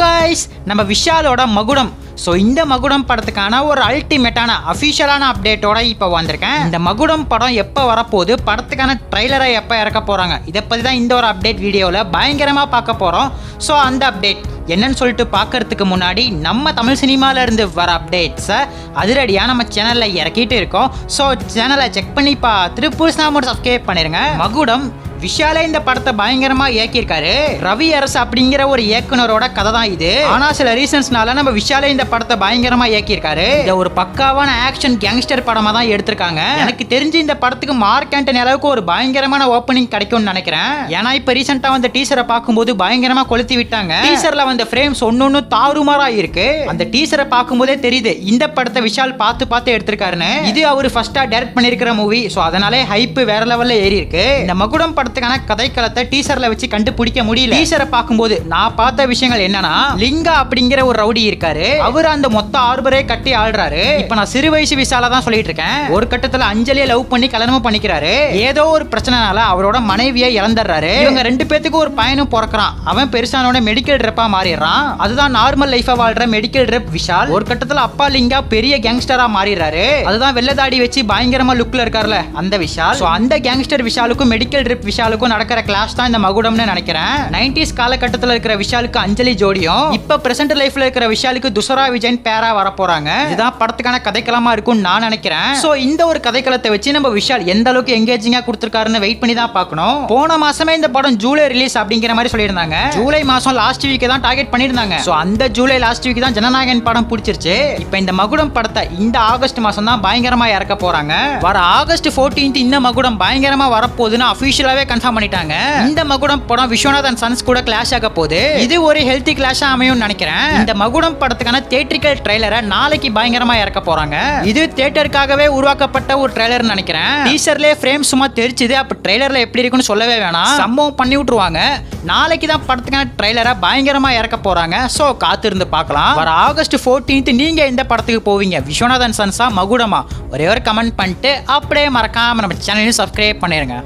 Guys நம்ம விஷாலோட மகுடம் இந்த மகுடம் படத்துக்கான ஒரு அல்டிமேட்டான அஃபிஷியலான அப்டேட்டோட இப்போ வந்திருக்கேன். இந்த மகுடம் படம் எப்போ வரப்போகுது, படத்துக்கான ட்ரைலரை எப்போ இறக்க போகிறாங்க, இதை பற்றி தான் இந்த ஒரு அப்டேட் வீடியோவில் பயங்கரமாக பார்க்க போகிறோம். ஸோ அந்த அப்டேட் என்னன்னு சொல்லிட்டு பார்க்கறதுக்கு முன்னாடி நம்ம தமிழ் சினிமாவிலேருந்து வர அப்டேட்ஸை அதிரடியாக நம்ம சேனலில் இறக்கிட்டு இருக்கோம். ஸோ சேனலை செக் பண்ணி பார்த்துட்டு புதுசாக மட்டும் சப்ஸ்கிரைப் பண்ணிடுங்க. மகுடம் விஷாலே இந்த படத்தை பயங்கரமா இயக்கியிருக்காரு. ரவி அரசு அப்படிங்கிற ஒரு இயக்குனரோட கதை தான் இது. ஆனா சில ரீசன்ஸ்னால நம்ம விஷாலே இந்த படத்தை பயங்கரமா இயக்கியிருக்காரு. இத ஒரு பக்காவான ஆக்ஷன் கேங்ஸ்டர் படமா தான் எடுத்திருக்காங்க. எனக்கு தெரிஞ்சு இந்த படத்துக்கு மார்க் ஆண்டனி அளவுக்கு ஒரு பயங்கரமான ஓப்பனிங் கிடைக்கும்னு நினைக்கிறேன். ஏன்னா இப்ப ரீசெண்டா வந்த டீசரை பார்க்கும்போது பயங்கரமா கொளுத்தி விட்டாங்க. டீசர்ல வந்த ஃப்ரேம்ஸ் ஒன்னொன்னு தாறுமாறா இருக்கு. அந்த டீசரை பார்க்கும்போதே தெரியுது இந்த படத்தை விஷால் பார்த்து எடுத்திருக்காருன்னு. இது அவரு ஃபர்ஸ்டா டைரக்ட் பண்ணிருக்கிற மூவி. சோ அதனாலே ஹைப் வேற லெவல்ல ஏறி இருக்கு. இந்த மகுடம் படத்துக்கான கதைக்களத்தை டீசர்ல வச்சு கண்டுபிடிக்க முடியல. டீசரை பார்க்கும்போது நான் பார்த்த விஷயங்கள் என்னன்னா, லிங்கா அப்படிங்கிற ஒரு ரவுடி இருக்காரு. அவர் அந்த மொத்த ஆர்பரே கட்டி ஆள்றாரு. இப்ப நான் சிறு வயசு விஷால தான் சொல்லிட்டு இருக்கேன். ஒரு கட்டத்துல அஞ்சலியை லவ் பண்ணி கல்யாணம் பண்ணிக்கிறாரு. ஏதோ ஒரு பிரச்சனைனால அவரோட மனைவியை இழந்துடுறாரு. இவங்க ரெண்டு பேத்துக்கு ஒரு பையனும் பிறக்கிறான். அவன் பெருசானோட மெடிக்கல் ரெப்பா மாறிடுறான். அதுதான் நார்மல் லைஃபா வாழ்ற மெடிக்கல் ரெப் விஷால். ஒரு கட்டத்துல அப்பா லிங்கா பெரிய கேங்ஸ்டரா மாறிடுறாரு. அதுதான் வெள்ளதாடி வச்சு பயங்கரமா லுக்ல இருக்காருல அந்த விஷால். அந்த கேங்ஸ்டர் விஷாலுக்கும் மெடிக்கல் ரெப் விஷாலுக்கும் நடக்கிற கிளாஷ் தான் இந்த மகுடம்னு நினைக்கிறேன். 90s காலகட்டத்தில் இருக்கிற விஷாலுக்கு அஞ்சலி ஜோடியும் இப்ப பிரசன்ட் லைஃப்ல இருக்கிற விஷாலுக்கு துஷரா விஜயன் பேரா வர போறாங்க. இதுதான் படத்துக்கான கதைக்களமா இருக்கும் நான் நினைக்கிறேன். சோ இந்த ஒரு கதைக்களத்தை வச்சு நம்ம விஷால் எந்த அளவுக்கு எங்கேஜிங்கா கொடுத்திருக்காருன்னு வெயிட் பண்ணி தான் பார்க்கணும். போன மாசமே இந்த படம் ஜூலை ரிலீஸ் அப்படிங்கிற மாதிரி சொல்லியிருந்தாங்க. ஜூலை மாசம் லாஸ்ட் வீக் தான் டார்கெட் பண்ணிருந்தாங்க. சோ அந்த ஜூலை லாஸ்ட் வீக் தான் ஜனநாயகன் படம் பிடிச்சிருச்சு. இப்ப இந்த மகுடம் படத்தை இந்த ஆகஸ்ட் மாசம் தான் பயங்கரமா இறக்க போறாங்க. வர ஆகஸ்ட் 14 இந்த மகுடம் பயங்கரமா வரப்போகுதுன்னு அபிஷியலாவே கன்ஃபார்ம் பண்ணிட்டாங்க. இந்த மகுடம் படம் விஸ்வநாத் அண்ட் சன்ஸ் கூட கிளாஷ் ஆக போகுது. இது ஒரு ஹெல்தி கிளாஷா அமையும் நினைக்கிறேன். இந்த மகுடம் படத்துக்கான தியேட்ரிக்கல் ட்ரைலரை நாளைக்கு பயங்கரமா இறக்க போறாங்க. இது தியேட்டருக்காகவே உருவாக்கப்பட்ட ஒரு ட்ரைலர் நினைக்கிறேன். டீசர்லயே ஃப்ரேம் சும்மா தெரிச்சுது. அப்ப ட்ரைலர்ல எப்படி இருக்குன்னு சொல்லவே வேணாம், சம்பவம் பண்ணி விட்டுருவாங்க. நாளைக்கு தான் படத்துக்கான ட்ரைலரை பயங்கரமா இறக்க போறாங்க. சோ காத்திருந்து பார்க்கலாம். வர ஆகஸ்ட் 14 நீங்க இந்த படத்துக்கு போவீங்க, விஸ்வநாத் அண்ட் சன்ஸா மகுடமா? ஒரே ஒரு கமெண்ட் பண்ணிட்டு அப்படியே மறக்காம நம்ம சேனலையும் சப்ஸ்கிரைப் பண்ணிருங்க.